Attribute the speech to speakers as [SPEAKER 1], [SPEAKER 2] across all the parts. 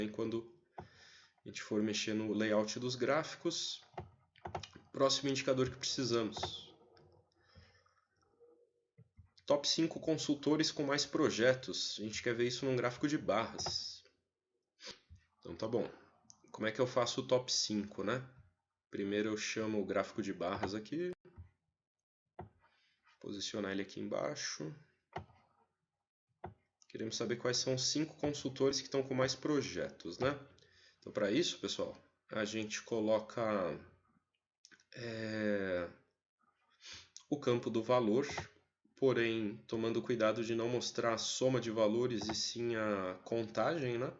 [SPEAKER 1] quando a gente for mexer no layout dos gráficos. Próximo indicador que precisamos. Top 5 consultores com mais projetos. A gente quer ver isso num gráfico de barras. Então tá bom. Como é que eu faço o top 5, né? Primeiro eu chamo o gráfico de barras aqui. Posicionar ele aqui embaixo. Queremos saber quais são os 5 consultores que estão com mais projetos, né? Então para isso, pessoal, a gente coloca o campo do valor, porém tomando cuidado de não mostrar a soma de valores e sim a contagem, né?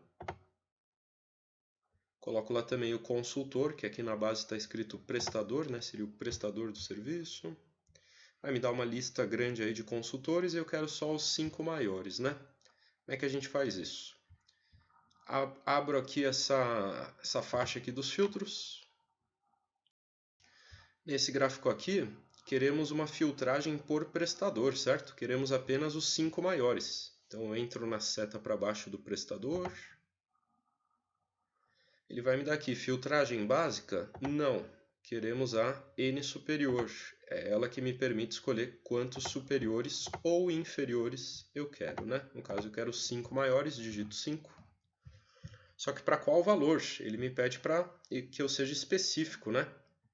[SPEAKER 1] Coloco lá também o consultor, que aqui na base está escrito prestador, né? Seria o prestador do serviço. Vai me dar uma lista grande aí de consultores e eu quero só os 5 maiores, né? Como é que a gente faz isso? Abro aqui essa faixa aqui dos filtros. Nesse gráfico aqui, queremos uma filtragem por prestador, certo? Queremos apenas os 5 maiores. Então eu entro na seta para baixo do prestador. Ele vai me dar aqui filtragem básica? Não. Queremos a N superior. É ela que me permite escolher quantos superiores ou inferiores eu quero, né? No caso eu quero 5 maiores, digito 5. Só que para qual valor? Ele me pede para que eu seja específico, né?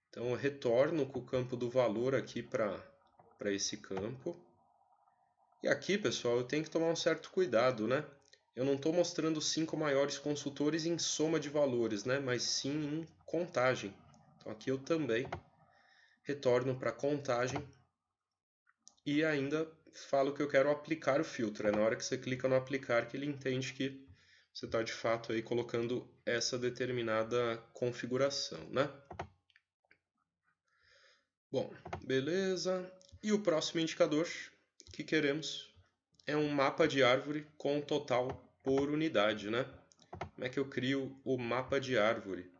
[SPEAKER 1] Então eu retorno com o campo do valor aqui para esse campo. E aqui, pessoal, eu tenho que tomar um certo cuidado, né? Eu não estou mostrando os 5 maiores consultores em soma de valores, né? Mas sim em contagem. Então aqui eu também retorno para contagem e ainda falo que eu quero aplicar o filtro. É na hora que você clica no aplicar que ele entende que você está de fato aí colocando essa determinada configuração, né? Bom, beleza. E o próximo indicador que queremos é um mapa de árvore com total por unidade, né? Como é que eu crio o mapa de árvore?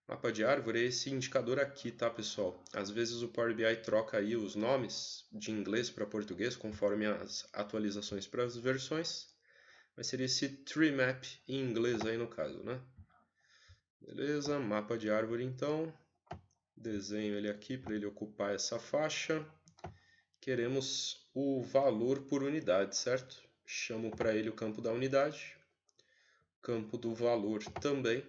[SPEAKER 1] Mapa de árvore é esse indicador aqui, tá, pessoal? Às vezes o Power BI troca aí os nomes de inglês para português conforme as atualizações para as versões. Mas seria esse tree map em inglês aí no caso, né? Beleza, mapa de árvore então. Desenho ele aqui para ele ocupar essa faixa. Queremos o valor por unidade, certo? Chamo para ele o campo da unidade. Campo do valor também.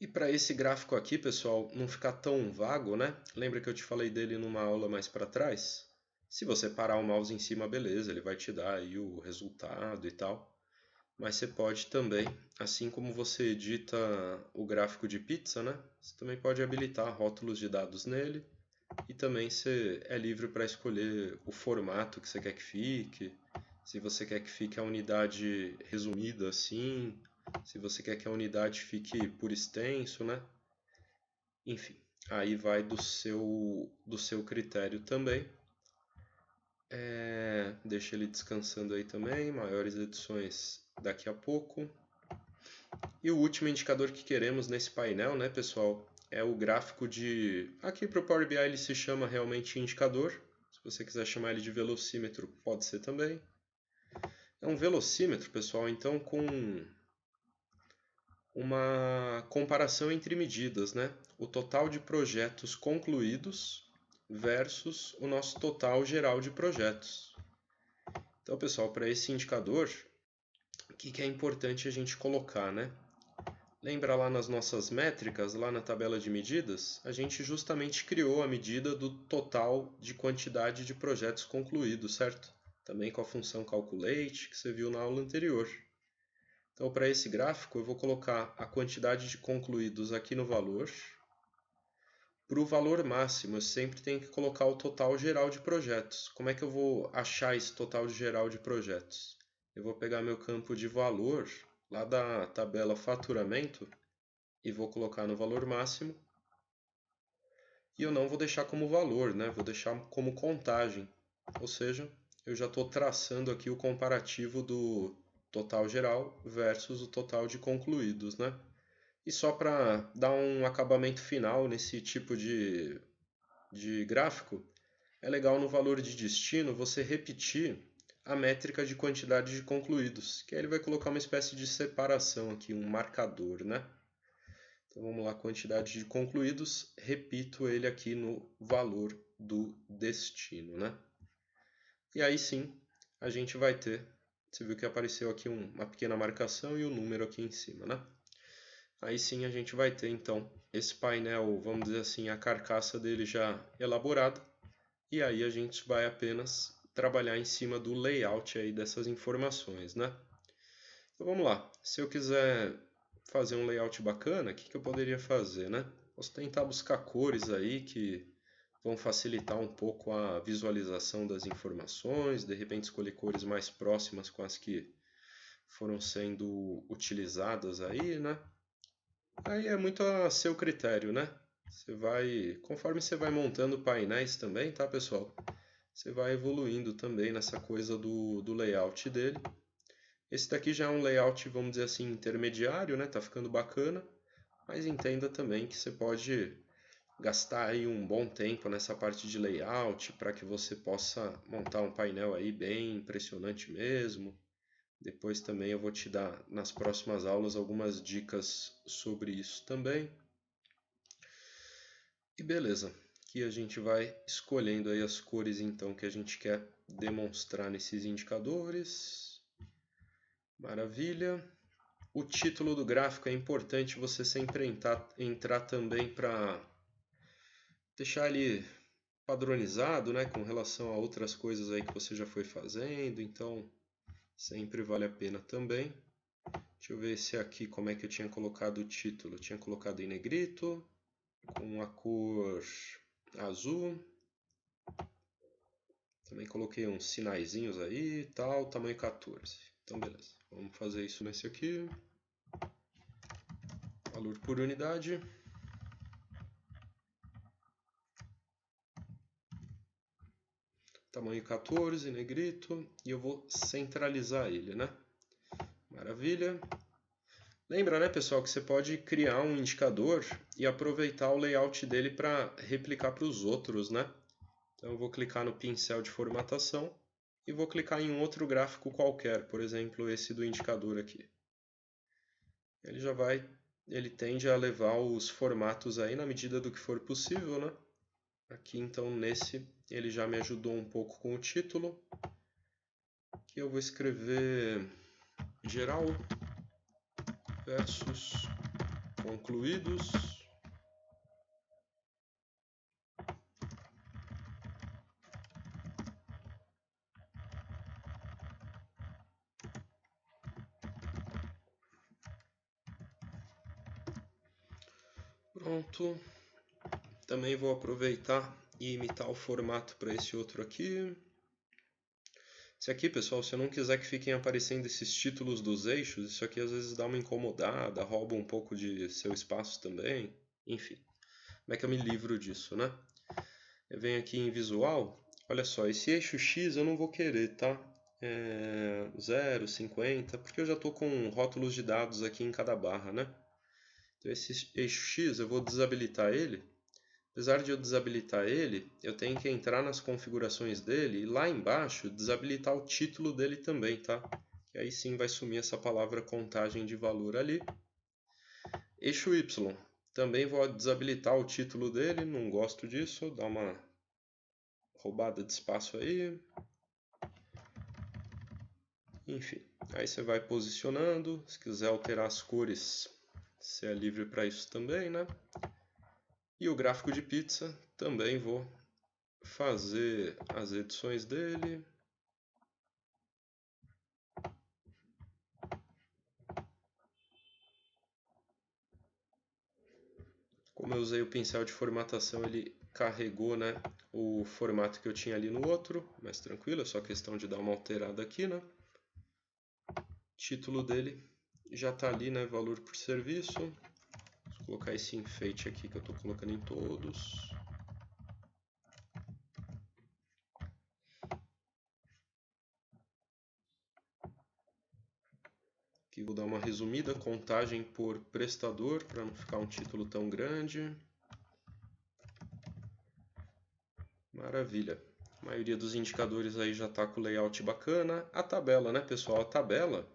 [SPEAKER 1] E para esse gráfico aqui, pessoal, não ficar tão vago, né? Lembra que eu te falei dele numa aula mais para trás? Se você parar o mouse em cima, beleza, ele vai te dar aí o resultado e tal. Mas você pode também, assim como você edita o gráfico de pizza, né? Você também pode habilitar rótulos de dados nele. E também você é livre para escolher o formato que você quer que fique. Se você quer que fique a unidade resumida assim. Se você quer que a unidade fique por extenso, né? Enfim, aí vai do seu critério também. Deixa ele descansando aí também, maiores edições daqui a pouco. E o último indicador que queremos nesse painel, né, pessoal, é o gráfico de... Aqui para o Power BI ele se chama realmente indicador. Se você quiser chamar ele de velocímetro, pode ser também. É um velocímetro, pessoal, então com uma comparação entre medidas, né? O total de projetos concluídos versus o nosso total geral de projetos. Então, pessoal, para esse indicador, o que é importante a gente colocar, né? Lembra lá nas nossas métricas, lá na tabela de medidas, a gente justamente criou a medida do total de quantidade de projetos concluídos, certo? Também com a função calculate, que você viu na aula anterior. Então, para esse gráfico, eu vou colocar a quantidade de concluídos aqui no valor. Para o valor máximo, eu sempre tenho que colocar o total geral de projetos. Como é que eu vou achar esse total geral de projetos? Eu vou pegar meu campo de valor, lá da tabela faturamento, e vou colocar no valor máximo. E eu não vou deixar como valor, né? Vou deixar como contagem. Ou seja, eu já estou traçando aqui o comparativo do total geral versus o total de concluídos, né? E só para dar um acabamento final nesse tipo de gráfico, é legal no valor de destino você repetir a métrica de quantidade de concluídos, que aí ele vai colocar uma espécie de separação aqui, um marcador, né? Então vamos lá, quantidade de concluídos, repito ele aqui no valor do destino, né? E aí sim, a gente vai ter, você viu que apareceu aqui uma pequena marcação e o número aqui em cima, né? Aí sim a gente vai ter então esse painel, vamos dizer assim, a carcaça dele já elaborada. E aí a gente vai apenas trabalhar em cima do layout aí dessas informações, né? Então vamos lá, se eu quiser fazer um layout bacana, o que eu poderia fazer, né? Posso tentar buscar cores aí que vão facilitar um pouco a visualização das informações, de repente escolher cores mais próximas com as que foram sendo utilizadas aí, né? Aí é muito a seu critério, né? Conforme você vai montando painéis também, tá, pessoal? Você vai evoluindo também nessa coisa do layout dele. Esse daqui já é um layout, vamos dizer assim, intermediário, né? Tá ficando bacana, mas entenda também que você pode gastar aí um bom tempo nessa parte de layout para que você possa montar um painel aí bem impressionante mesmo. Depois também eu vou te dar nas próximas aulas algumas dicas sobre isso também. E beleza, aqui a gente vai escolhendo aí as cores então que a gente quer demonstrar nesses indicadores. Maravilha. O título do gráfico é importante você sempre entrar também para deixar ele padronizado, né, com relação a outras coisas aí que você já foi fazendo, então sempre vale a pena também. Deixa eu ver se aqui como é que eu tinha colocado o título. Eu tinha colocado em negrito, com a cor azul. Também coloquei uns sinaizinhos aí e tal, tamanho 14. Então beleza, vamos fazer isso nesse aqui. Valor por unidade. Tamanho 14, negrito. E eu vou centralizar ele, né? Maravilha. Lembra, né, pessoal, que você pode criar um indicador e aproveitar o layout dele para replicar para os outros, né? Então eu vou clicar no pincel de formatação e vou clicar em um outro gráfico qualquer, por exemplo, esse do indicador aqui. Ele tende a levar os formatos aí na medida do que for possível, né? Aqui então nesse ele já me ajudou um pouco com o título, que eu vou escrever geral versus concluídos. Pronto. Também vou aproveitar e imitar o formato para esse outro aqui. Esse aqui, pessoal, se eu não quiser que fiquem aparecendo esses títulos dos eixos, isso aqui às vezes dá uma incomodada, rouba um pouco de seu espaço também. Enfim, como é que eu me livro disso, né? Eu venho aqui em visual, olha só, esse eixo X eu não vou querer, tá? 0, 50, porque eu já estou com rótulos de dados aqui em cada barra, né? Então esse eixo X eu vou desabilitar ele. Apesar de eu desabilitar ele, eu tenho que entrar nas configurações dele e lá embaixo desabilitar o título dele também, tá? E aí sim vai sumir essa palavra contagem de valor ali. Eixo Y, também vou desabilitar o título dele, não gosto disso, dá uma roubada de espaço aí. Enfim, aí você vai posicionando, se quiser alterar as cores, você é livre para isso também, né? E o gráfico de pizza, também vou fazer as edições dele. Como eu usei o pincel de formatação, ele carregou, né, o formato que eu tinha ali no outro, mais tranquilo, é só questão de dar uma alterada aqui, né? Título dele já está ali, né, valor por serviço. Vou colocar esse enfeite aqui que eu estou colocando em todos. Aqui vou dar uma resumida, contagem por prestador, para não ficar um título tão grande. Maravilha. A maioria dos indicadores aí já está com layout bacana. A tabela, né, pessoal? A tabela,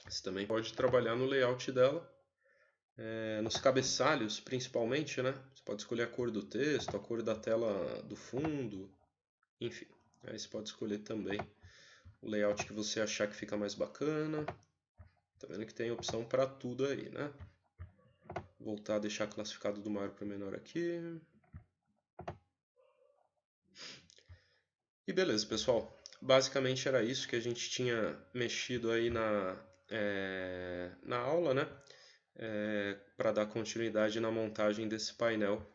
[SPEAKER 1] você também pode trabalhar no layout dela. Nos cabeçalhos, principalmente, né? Você pode escolher a cor do texto, a cor da tela do fundo, enfim. Aí você pode escolher também o layout que você achar que fica mais bacana. Tá vendo que tem opção para tudo aí, né? Voltar a deixar classificado do maior para o menor aqui. E beleza, pessoal. Basicamente era isso que a gente tinha mexido aí na aula, né? Para dar continuidade na montagem desse painel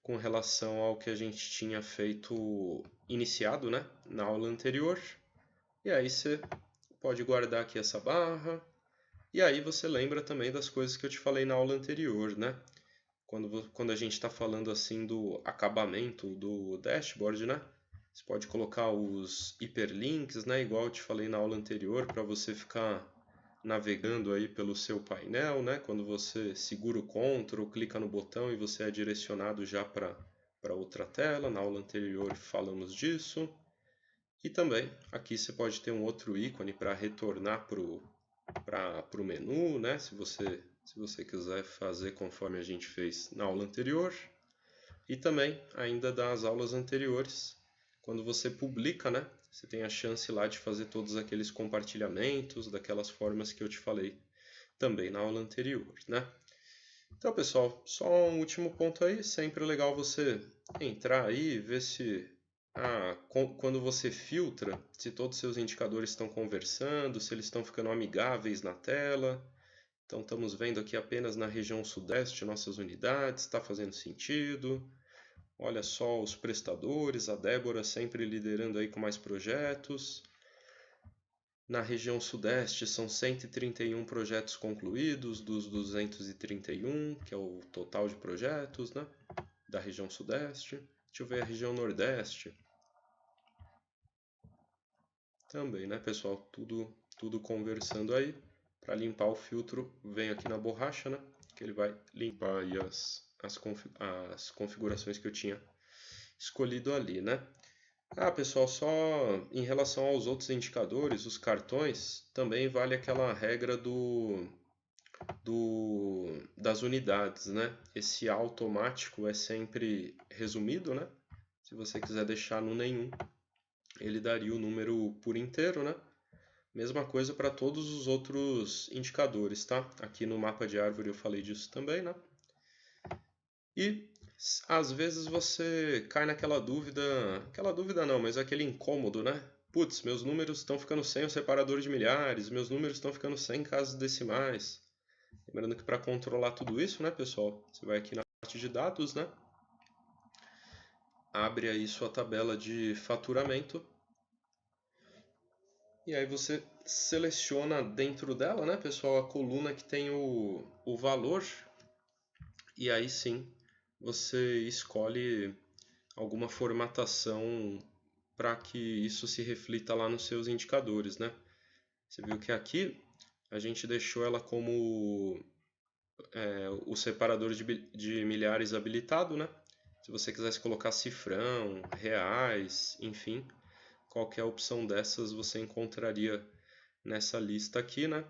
[SPEAKER 1] com relação ao que a gente tinha feito iniciado, né? Na aula anterior. E aí você pode guardar aqui essa barra. E aí você lembra também das coisas que eu te falei na aula anterior, né? Quando a gente está falando assim do acabamento do dashboard, né? Você pode colocar os hiperlinks, né? Igual eu te falei na aula anterior, para você ficar navegando aí pelo seu painel, né? Quando você segura o Ctrl, clica no botão e você é direcionado já para outra tela. Na aula anterior falamos disso. E também aqui você pode ter um outro ícone para retornar para o menu, né? Se você quiser fazer conforme a gente fez na aula anterior. E também, ainda das aulas anteriores, quando você publica, né? Você tem a chance lá de fazer todos aqueles compartilhamentos, daquelas formas que eu te falei também na aula anterior, né? Então, pessoal, só um último ponto aí. Sempre legal você entrar aí e ver se quando você filtra, se todos os seus indicadores estão conversando, se eles estão ficando amigáveis na tela. Então, estamos vendo aqui apenas na região sudeste nossas unidades, está fazendo sentido. Olha só os prestadores, a Débora sempre liderando aí com mais projetos. Na região sudeste são 131 projetos concluídos dos 231, que é o total de projetos, né, da região sudeste. Deixa eu ver a região nordeste. Também, né, pessoal? Tudo conversando aí. Para limpar o filtro, venho aqui na borracha, né? Que ele vai limpar aí as configurações que eu tinha escolhido ali, né? Pessoal, só em relação aos outros indicadores, os cartões, também vale aquela regra das unidades, né? Esse automático é sempre resumido, né? Se você quiser deixar no nenhum, ele daria o número por inteiro, né? Mesma coisa para todos os outros indicadores, tá? Aqui no mapa de árvore eu falei disso também, né? E às vezes você cai naquela dúvida não, mas aquele incômodo, né? Putz, meus números estão ficando sem o separador de milhares, meus números estão ficando sem casas decimais. Lembrando que para controlar tudo isso, né, pessoal, você vai aqui na parte de dados, né? Abre aí sua tabela de faturamento. E aí você seleciona dentro dela, né, pessoal, a coluna que tem o valor. E aí sim, você escolhe alguma formatação para que isso se reflita lá nos seus indicadores, né? Você viu que aqui a gente deixou ela como o separador de milhares habilitado, né? Se você quisesse colocar cifrão, reais, enfim, qualquer opção dessas você encontraria nessa lista aqui, né?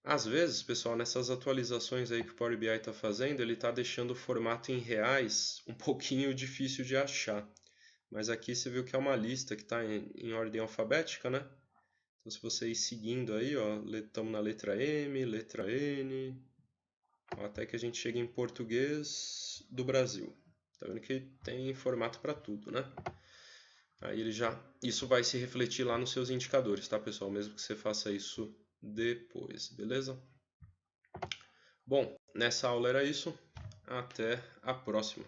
[SPEAKER 1] Às vezes, pessoal, nessas atualizações aí que o Power BI está fazendo, ele está deixando o formato em reais um pouquinho difícil de achar. Mas aqui você viu que é uma lista que está em ordem alfabética, né? Então, se você ir seguindo aí, ó, estamos na letra M, letra N, até que a gente chega em português do Brasil. Tá vendo que tem formato para tudo, né? Aí isso vai se refletir lá nos seus indicadores, tá, pessoal? Mesmo que você faça isso depois, beleza? Bom, nessa aula era isso. Até a próxima.